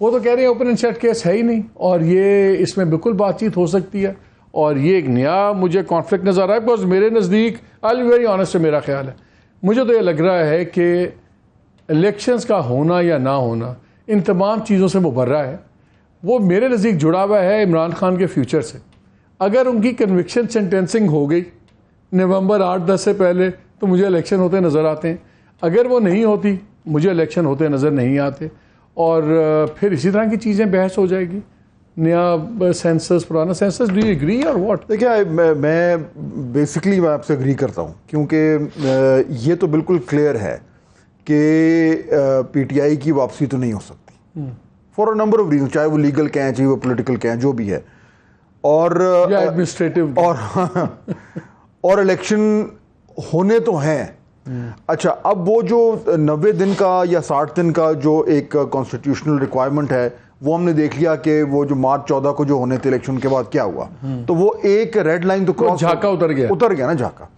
वो तो कह रहे हैं ओपन एंड शट केस है ही नहीं और ये इसमें बिल्कुल बातचीत हो सकती है और ये एक नया मुझे कॉन्फ्लिक्ट नज़र आ रहा है। बिकॉज मेरे नज़दीक आई एम वेरी ऑनेस्ट मेरा ख्याल है, मुझे तो ये लग रहा है कि इलेक्शंस का होना या ना होना इन तमाम चीज़ों से मुबर्रा है। वो मेरे नज़दीक जुड़ा हुआ है इमरान खान के फ्यूचर से। अगर उनकी कन्विक्शन सेंटेंसिंग हो गई नवंबर 8-10 से पहले तो मुझे इलेक्शन होते नज़र आते हैं, अगर वो नहीं होती मुझे इलेक्शन होते नज़र नहीं आते और फिर इसी तरह की चीज़ें बहस हो जाएगी। नया सेंसस पुराना सेंसस, डू यू एग्री और व्हाट? देखिए मैं बेसिकली मैं आपसे एग्री करता हूँ क्योंकि ये तो बिल्कुल क्लियर है कि पीटीआई की वापसी तो नहीं हो सकती for a number of reason, चाहे वो लीगल कहें चाहे वो पॉलिटिकल कहें जो भी है, और एडमिनिस्ट्रेटिव और इलेक्शन होने तो हैं। अच्छा, अब वो जो 90 दिन का या 60 दिन का जो एक कॉन्स्टिट्यूशनल रिक्वायरमेंट है वो हमने देख लिया कि वो जो मार्च 14 को जो होने थे इलेक्शन के बाद क्या हुआ, तो वो एक रेड लाइन तो क्रॉस झाका उतर गया ना झाका।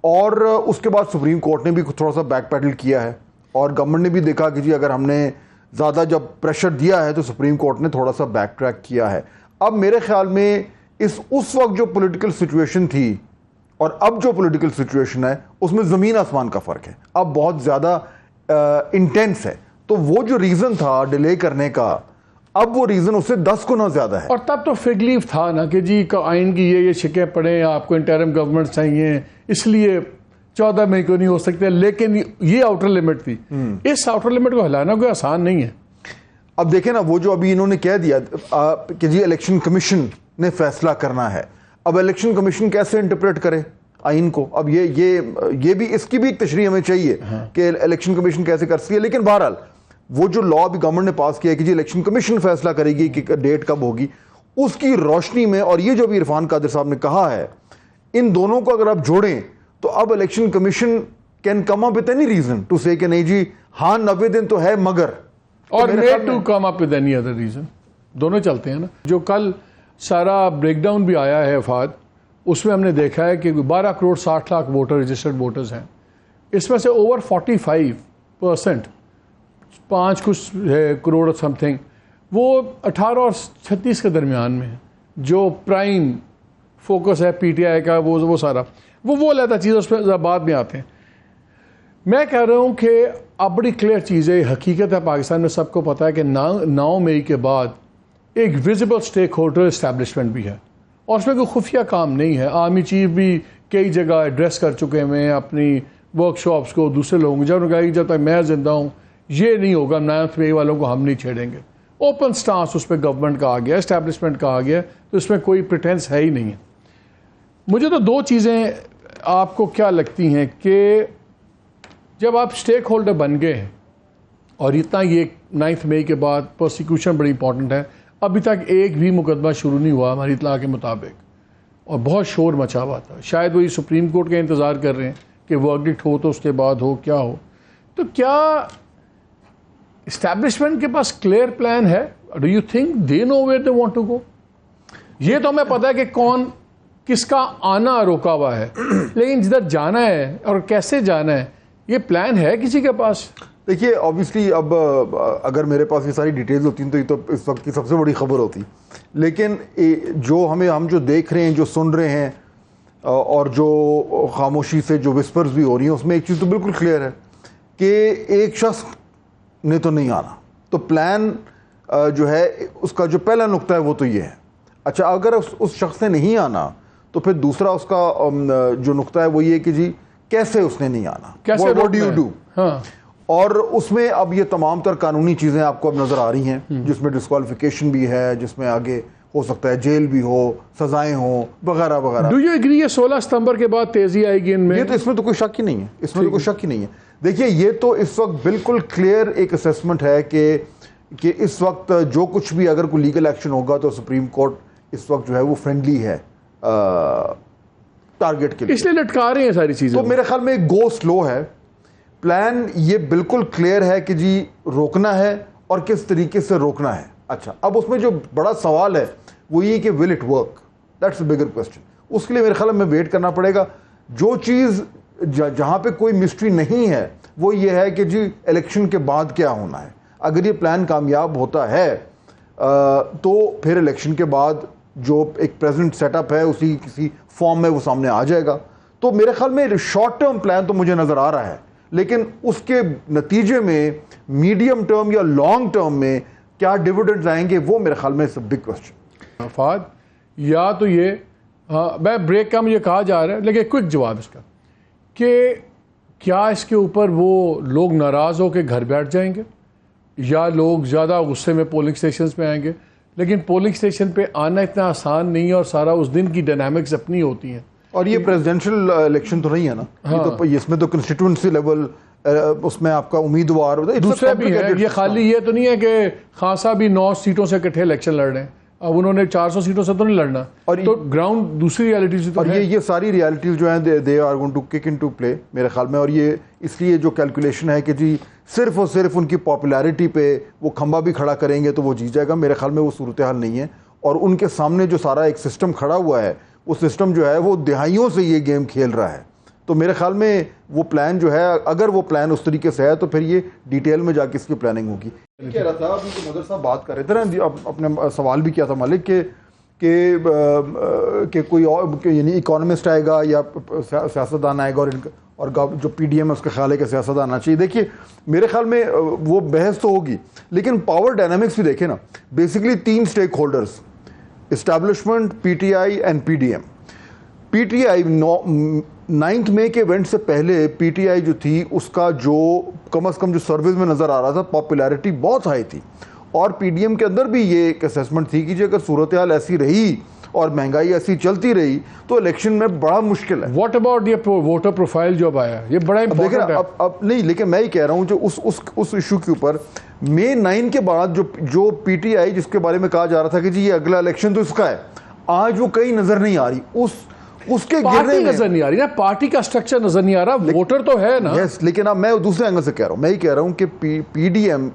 और उसके बाद सुप्रीम कोर्ट ने भी थोड़ा सा बैक पैडल किया है और गवर्नमेंट ने भी देखा कि जी अगर हमने ज़्यादा जब प्रेशर दिया है तो सुप्रीम कोर्ट ने थोड़ा सा बैक ट्रैक किया है। अब मेरे ख्याल में उस वक्त जो पॉलिटिकल सिचुएशन थी और अब जो पॉलिटिकल सिचुएशन है उसमें ज़मीन आसमान का फ़र्क है, अब बहुत ज़्यादा इंटेंस है। तो वो जो रीज़न था डिले करने का, अब वो रीज़न उससे 10 गुना ज़्यादा है। और तब तो फिग लीव था ना कि जी आइन की ये शिकें पड़े, आपको इंटरिम गवर्नमेंट चाहिए इसलिए 14 मई को नहीं हो सकते, लेकिन ये आउटर लिमिट थी। इस आउटर लिमिट को हिलाना कोई आसान नहीं है। अब देखें ना, वो जो अभी इन्होंने कह दिया कि जी इलेक्शन कमीशन ने फैसला करना है, अब इलेक्शन कमीशन कैसे इंटरप्रेट करे आइन को? अब ये भी इसकी भी एक तशरीह हमें चाहिए कि इलेक्शन कमीशन कैसे कर सकती है। लेकिन बहरहाल वो जो लॉ अभी गवर्नमेंट ने पास किया है कि जी इलेक्शन कमीशन फैसला करेगी कि डेट कब होगी, उसकी रोशनी में और ये जो भी इरफान कादिर साहब ने कहा है, इन दोनों को अगर आप जोड़ें तो अब election commission can come up with any reason to say कि नहीं जी हाँ 90 दिन तो है मगर, और made to come up with any other reason, दोनों चलते हैं ना। जो कल सारा ब्रेकडाउन भी आया है फाद, उसमें हमने देखा है कि 12 crore 60 lakh voter registered voters हैं, इसमें से ओवर 45% 5 कुछ करोड़ समथिंग वो 18 और 36 के दरमियान में है। जो प्राइम फोकस है पीटीआई का वो सारा वो अलग चीज़, उस पर बाद में आते हैं। मैं कह रहा हूँ कि अब बड़ी क्लियर चीज़ है, हकीकत है पाकिस्तान में सबको पता है कि 9 मई के बाद एक विजिबल स्टेक होल्डर इस्टेब्लिशमेंट भी है और उसमें कोई खुफिया काम नहीं है। आर्मी चीफ भी कई जगह एड्रेस कर चुके हैं अपनी वर्कशॉप्स को दूसरे लोगों को, जब उन्होंने कहा कि जब तक मैं जिंदा हूँ ये नहीं होगा, 9 मई वालों को हम नहीं छेड़ेंगे। ओपन स्टांस उस पर गवर्नमेंट का आ गया, इस्टेब्लिशमेंट का आ गया, तो इसमें कोई प्रिटेंस है ही नहीं है। मुझे तो दो चीज़ें आपको क्या लगती हैं कि जब आप स्टेक होल्डर बन गए हैं और इतना ये 9 मई के बाद प्रोसिक्यूशन बड़ी इंपॉर्टेंट है, अभी तक एक भी मुकदमा शुरू नहीं हुआ हमारी इत्तला के मुताबिक और बहुत शोर मचा हुआ था। शायद वही सुप्रीम कोर्ट का इंतज़ार कर रहे हैं कि वर्डिक्ट हो तो उसके बाद हो क्या हो। तो क्या इस्टेब्लिशमेंट के पास क्लियर प्लान है? Do you think they know where they want to go? ये तो हमें पता है कि कौन किसका आना रोका हुआ है, लेकिन जिधर जाना है और कैसे जाना है ये प्लान है किसी के पास? देखिए ऑब्वियसली अब अगर मेरे पास ये सारी डिटेल्स होती हैं तो ये तो इस वक्त की सबसे बड़ी खबर होती, लेकिन जो हम जो देख रहे हैं, जो सुन रहे हैं और जो खामोशी से जो विस्पर्स भी हो रही हैं, उसमें एक चीज़ तो बिल्कुल क्लियर है कि एक शख्स ने तो नहीं आना। तो प्लान जो है उसका जो पहला नुक्ता है वो तो ये है। अच्छा, अगर उस शख्स ने नहीं आना तो फिर दूसरा उसका जो नुक्ता है वो ये कि जी कैसे उसने नहीं आना, कैसे व्हाट डू यू डू। हाँ। और उसमें अब ये तमाम तर कानूनी चीज़ें आपको अब नज़र आ रही हैं, जिसमें डिस्क्वालिफिकेशन भी है, जिसमें आगे हो सकता है जेल भी हो, सजाएं हो, वगैरह वगैरह। डू यू एग्री ये 16 सितंबर के बाद तेजी आएगी इनमें? ये तो इसमें तो कोई शक ही नहीं है, इसमें तो कोई शक ही नहीं है। देखिए ये तो इस वक्त बिल्कुल क्लियर एक असेसमेंट है कि इस वक्त जो कुछ भी अगर कोई लीगल एक्शन होगा तो सुप्रीम कोर्ट इस वक्त जो है वो फ्रेंडली है टारगेट के लिए, इसलिए लटका रहे हैं सारी चीज़ें। तो मेरे ख्याल में एक गो स्लो है। प्लान ये बिल्कुल क्लियर है कि जी रोकना है और किस तरीके से रोकना है। अच्छा, अब उसमें जो बड़ा सवाल है वो ये कि will it work, that's a bigger question. उसके लिए मेरे ख्याल में वेट करना पड़ेगा। जो चीज़ जहाँ पे कोई मिस्ट्री नहीं है वो ये है कि जी इलेक्शन के बाद क्या होना है। अगर ये प्लान कामयाब होता है तो फिर इलेक्शन के बाद जो एक प्रेजेंट सेटअप है उसी किसी फॉर्म में वो सामने आ जाएगा। तो मेरे ख्याल में शॉर्ट टर्म प्लान तो मुझे नज़र आ रहा है, लेकिन उसके नतीजे में मीडियम टर्म या लॉन्ग टर्म में क्या डिविडेंड्स आएंगे वो मेरे ख्याल में it's a big question. Fahd या तो ये मैं ब्रेक का मुझे कहा जा रहा है, लेकिन क्विक जवाब इसका कि क्या इसके ऊपर वो लोग नाराज़ होकर घर बैठ जाएंगे या लोग ज़्यादा गुस्से में पोलिंग स्टेशन पे आएंगे। लेकिन पोलिंग स्टेशन पे आना इतना आसान नहीं है और सारा उस दिन की डायनामिक्स अपनी होती हैं। और ये प्रेसिडेंशियल इलेक्शन तो नहीं है ना, हाँ। ये तो इसमें तो कंस्टिट्यूएंसी लेवल उसमें आपका उम्मीदवार दूसरे भी है, ये खाली ये तो नहीं है कि खान साहब भी 9 सीटों से इकट्ठे इलेक्शन लड़ रहे हैं, अब उन्होंने 400 सीटों से तो नहीं लड़ना। और तो ग्राउंड दूसरी रियलिटी से तो और है। ये सारी रियलिटीज जो हैं they are going to kick into play मेरे ख्याल में। और ये इसलिए जो कैलकुलेशन है कि जी सिर्फ और सिर्फ उनकी पॉपुलैरिटी पे वो खंबा भी खड़ा करेंगे तो वो जीत जाएगा, मेरे ख्याल में वो सूरत हाल नहीं है। और उनके सामने जो सारा एक सिस्टम खड़ा हुआ है वो सिस्टम जो है वो दिहाइयों से ये गेम खेल रहा है। तो मेरे ख्याल में वो प्लान जो है, अगर वो प्लान उस तरीके से है तो फिर ये डिटेल में जाके इसकी प्लानिंग होगी। कह रहा था अभी तो मदर साहब बात कर रहे थे ना, अपने सवाल भी किया था मालिक कि कोई और यानी इकोनॉमिस्ट आएगा या सियासतदान आएगा और जो पीडीएम है उसका ख्याल है कि सियासतदान आना चाहिए। देखिए मेरे ख्याल में वो बहस तो होगी, लेकिन पावर डायनामिक्स भी देखें ना। Basically 3 stakeholders, establishment, PTI and PDM. PTI 9 मई के इवेंट से पहले पीटीआई जो थी उसका जो कम से कम जो सर्विस में नज़र आ रहा था पॉपुलैरिटी बहुत हाई थी। और पीडीएम के अंदर भी ये एक असेसमेंट थी कि अगर सूरत हाल ऐसी रही और महंगाई ऐसी चलती रही तो इलेक्शन में बड़ा मुश्किल है। व्हाट अबाउट ये वोटर प्रोफाइल जो अब आया, ये बड़ा इंपॉर्टेंट है। अब नहीं, लेकिन मैं ये कह रहा हूँ जो उस इशू के ऊपर मई 9 के बाद जो पीटीआई जिसके बारे में कहा जा रहा था कि जी ये अगला इलेक्शन तो इसका है, आज वो कहीं नजर नहीं आ रही। उसके पार्टी नजर नहीं आ रही ना, पार्टी का स्ट्रक्चर नजर नहीं आ रहा, वोटर तो है ना। यस, लेकिन अब मैं दूसरे एंगल से कह रहा हूँ, मैं ये कह रहा हूँ कि पीडीएम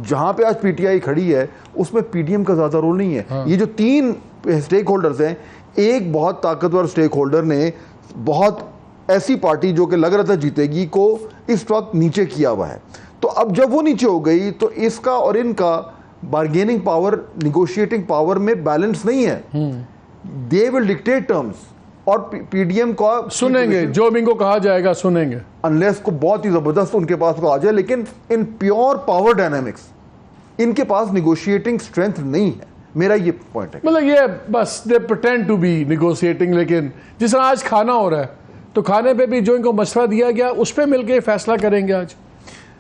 जहां पे आज पीटीआई खड़ी है उसमें पीडीएम का ज्यादा रोल नहीं है। हाँ। ये जो 3 स्टेक होल्डर्स हैं, एक बहुत ताकतवर स्टेक होल्डर ने बहुत ऐसी पार्टी जो कि लग रहा था जीतेगी को इस वक्त नीचे किया हुआ है। तो अब जब वो नीचे हो गई तो इसका और इनका बार्गेनिंग पावर, निगोशिएटिंग पावर में बैलेंस नहीं है। दे विल डिक्टेट टर्म्स और पीडीएम को सुनेंगे, जो भी इनको कहा जाएगा सुनेंगे, अनलेस को बहुत ही जबरदस्त उनके पास को आ जाए। लेकिन इन प्योर पावर डायनामिक्स इनके पास निगोशिएटिंग स्ट्रेंथ नहीं है, मेरा ये पॉइंट है। मतलब ये बस they pretend to be negotiating, लेकिन जिस तरह आज खाना हो रहा है तो खाने पे भी जो इनको मशवरा दिया गया उस पर मिलकर फैसला करेंगे। आज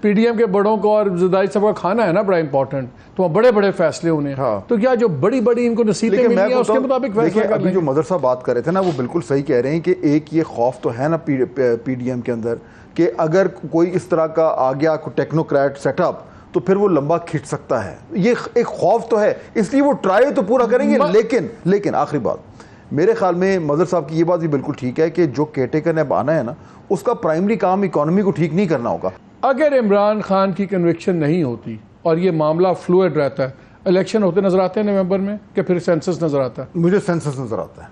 पीडीएम के बड़ों को और ज़रदारी साहब का खाना है ना बड़ा इंपॉर्टेंट, तो बड़े बड़े फैसले उन्हें। हाँ। तो क्या जो बड़ी बड़ी इनको नसीहतें मिली हैं उसके मुताबिक फैसला कर लेंगे। जो मदर साहब बात कर रहे थे ना वो बिल्कुल सही कह रहे हैं कि एक ये खौफ तो है ना पीडीएम के अंदर कि अगर कोई इस तरह का आ गया टेक्नोक्रेट सेटअप तो फिर वो लंबा खिंच सकता है। ये एक खौफ तो है, इसलिए वो ट्राई तो पूरा करेंगे। लेकिन आखिरी बात मेरे ख्याल में मदर साहब की ये बात भी बिल्कुल ठीक है कि जो केयरटेकर ने आना है ना उसका प्राइमरी काम इकोनॉमी को ठीक नहीं करना होगा। अगर इमरान खान की कन्विक्शन नहीं होती और ये मामला फ्लूइड रहता है, इलेक्शन होते नजर आते हैं नवंबर में कि फिर सेंसस नजर आता है? मुझे सेंसस नजर आता है।